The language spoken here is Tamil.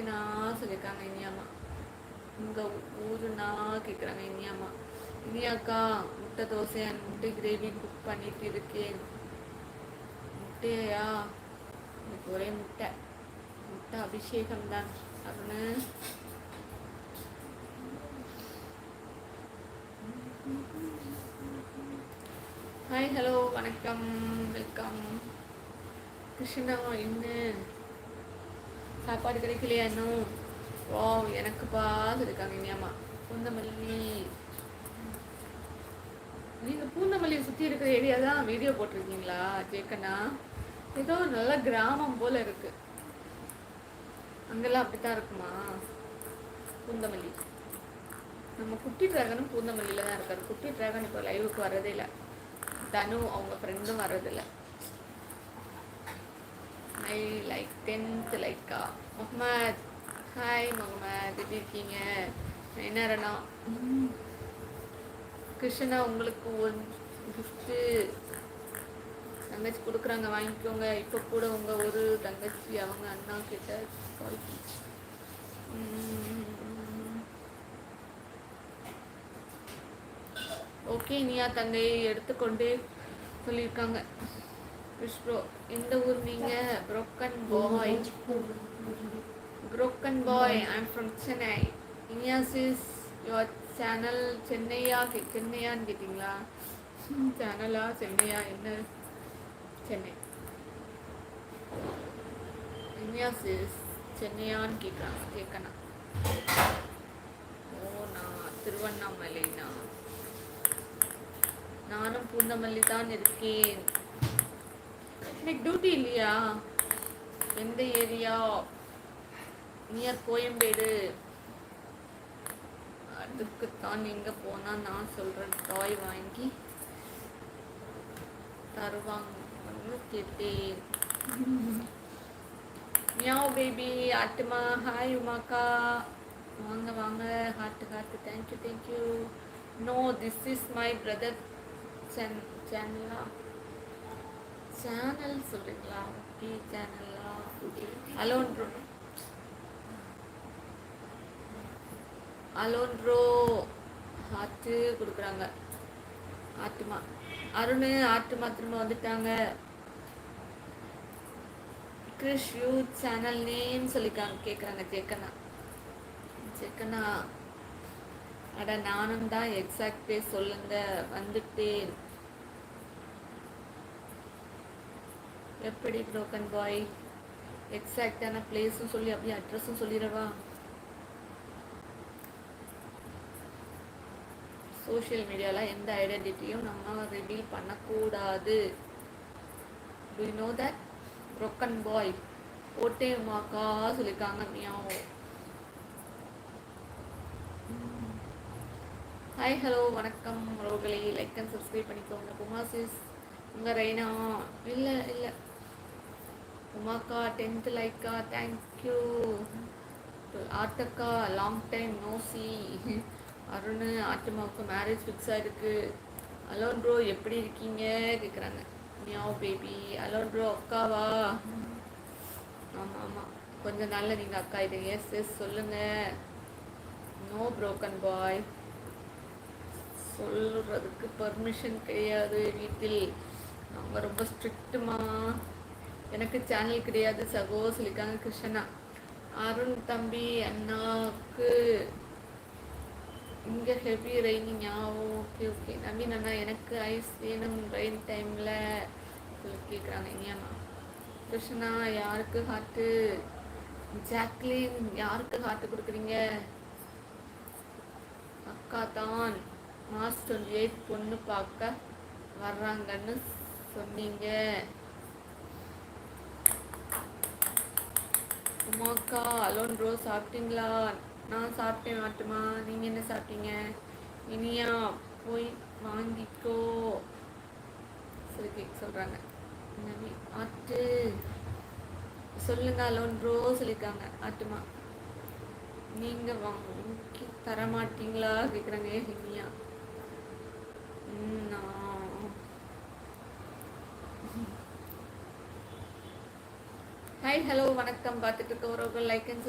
ஓகேண்ணா சொல்லியிருக்காங்க இனியாமா. உங்கள் ஊருண்ணா கேட்குறாங்க இனியாமா. இனியாக்கா முட்டை தோசை அண்ட் முட்டை கிரேவி குக் பண்ணிட்டு இருக்கேன். முட்டையா? எனக்கு ஒரே முட்டை முட்டை அபிஷேகம் தான் அப்படின்னு. ஹாய் ஹலோ வணக்கம் வெல்கம். கிருஷ்ணா இன்னும் சாப்பாடு கிடைக்கலையா இன்னும்? ஓ எனக்குப்பா இருக்காங்க இனியாமா. பூந்தமல்லி, நீங்கள் பூந்தமல்லியை சுற்றி இருக்கிற ஏரியா தான் வீடியோ போட்டிருக்கீங்களா ஜேக்கண்ணா? ஏதோ நல்ல கிராமம் போல் இருக்கு. அங்கெல்லாம் அப்படித்தான் இருக்குமா? பூந்தமல்லி நம்ம குட்டி டிராகனும் பூந்தமல்லியில் தான் இருக்காரு. குட்டி டிராகன் இப்போ லைவுக்கு வர்றதே இல்லை. தனு அவங்க ஃப்ரெண்டும் வர்றதில்லை. ஐ லைக் 10th லைக்கா. முகமது ஹாய் முகமது, எப்படி இருக்கீங்க? என்ன ரணா கிருஷ்ணா உங்களுக்கு ஒரு கிஃப்ட்டு தங்கச்சி கொடுக்குறாங்க, வாங்கிக்கோங்க. இப்போ கூட உங்கள் ஒரு தங்கச்சி அவங்க அண்ணா கிட்ட கால். ஓகே இனியா தங்கை எடுத்துக்கொண்டு சொல்லியிருக்காங்க. கிருஷ்ணோ எந்த ஊர் நீங்கள்? Broken boy. Broken boy I'm from Chennai. இனியாஸ் இஸ் யுவர் சேனல் சென்னையான்னு கேட்டிங்களா? சேனலா சென்னையா? என்ன சென்னை? இனியாஸ் இஸ் சென்னையான்னு கேட்கணும். ஓ நான் திருவண்ணாமலைண்ணா. நானும் பூந்தமல்லி தான் இருக்கேன். எனக்கு டியூட்டி இல்லையா? எந்த ஏரியா? நியர் கோயம்பேடு. அதுக்குத்தான் எங்கே போனால் நான் சொல்கிறேன் டாய் வாங்கி தருவாங்கன்னு கேட்டேன். மியாவ் பேபி ஆட்டுமா. ஹாய் உமாக்கா, வாங்க வாங்க. Heart thank you. No this is my brother channel சொல்கிறீங்களா? ஓகே சேனலா. அலோன்ட்ரோ ஹார்ட்டு கொடுக்குறாங்க. ஆட்டுமா அருண் ஆட்டுமா திரும்ப வந்துட்டாங்க. கிறிஷ் யூத் சேனல் நேம் சொல்லிக்காங்க கேட்குறாங்க. ஜெக்கண்ணா அட நானும் தான் எக்ஸாக்ட் பேஸ் சொல்லுங்க வந்துட்டேன். எப்படி புரோக்கன் பாய்? எக்ஸாக்டான பிளேஸும் சொல்லி அப்படியே அட்ரஸும் சொல்லிடவா? சோஷியல் மீடியாவில் எந்த ஐடென்டிட்டியும் நம்ம ரிவீல் பண்ணக்கூடாது. Do you know that? Broken boy ஓட்டே மாக்கா சொல்லியிருக்காங்க. மியாவோ. ஹாய் ஹலோ வணக்கம் ரோகலி. லைக் அண்ட் சப்ஸ்கிரைப் பண்ணிக்கோங்க. உமாசிஸ் உங்கள் ரெய்னா? இல்லை உமாக்கா 10th லைக்கா. தேங்க்யூ. ஆட்டக்கா long time no see. Arun ஆட்டுமாவுக்கு மேரேஜ் ஃபிக்ஸ் ஆகிருக்கு. அலோன் ப்ரோ எப்படி இருக்கீங்க கேட்குறாங்க. Meow baby. அலோன் ப்ரோ அக்காவா? ஆமாம் கொஞ்சம் நாளில் நீங்கள் அக்கா இது. எஸ் சொல்லுங்கள். நோ புரோக்கன் பாய் சொல்கிறதுக்கு பர்மிஷன் கிடையாது வீட்டில். அவங்க ரொம்ப ஸ்ட்ரிக்ட்டுமா. எனக்கு சேனல் கிடையாது சகோ சொல்லியிருக்காங்க கிருஷ்ணா. அருண் தம்பி அண்ணாவுக்கு இங்கே ஹெவி ரெய்னிங்கா? ஓகே நவீன் அண்ணா எனக்கு ஐஸ் வேணும் ரெயின் டைமில் சொல்லி கேட்குறாங்க. இனியாமா. கிருஷ்ணா யாருக்கு ஹார்ட்டு? ஜாக்லின் யாருக்கு ஹார்ட்டு கொடுக்குறீங்க? அக்கா தான் மார்ச் 28 பொண்ணு பார்க்க வர்றாங்கன்னு சொன்னீங்க. உமாக்கா அலோன் ப்ரோ சாப்பிட்டீங்களா? நான் சாப்பிட்டேன் மாட்டுமா. நீங்கள் என்ன சாப்பிட்டீங்க? இனியா போய் வாங்கிக்கோ சொல்லி சொல்கிறாங்க. ஆட்டு சொல்லுங்க அலோன் ப்ரோ சொல்லியிருக்காங்க. ஆட்டுமா நீங்கள் வாங்கி தரமாட்டீங்களா கேட்குறாங்க. இனியா ஹாய் ஹலோ வணக்கம். பார்த்துட்டு இருக்கவர்கள் லைக் அண்ட்